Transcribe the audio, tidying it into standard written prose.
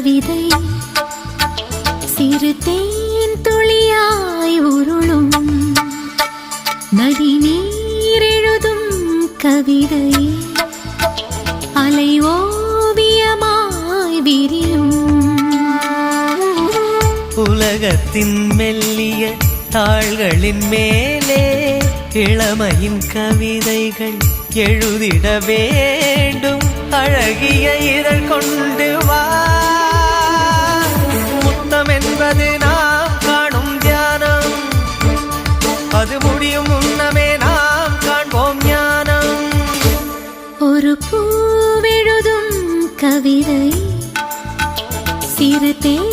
கவிதை சிறு தேன் துளியாய் உருளும் நதி நீர் எழுதும் கவிதை அலை ஓவியமாய் விரியும் உலகத்தின் மெல்லிய தாள்களின் மேலே இளமையின் கவிதைகள் எழுதிட வேண்டும் அழகிய இதழ் கொண்டு வா முத்தம் என்பது நாம் காணும் தியானம் அது முடியும் முன்னமே நாம் காண்போம் ஞானம் ஒரு பூவெழுதும் கவிதை சிறு தேன்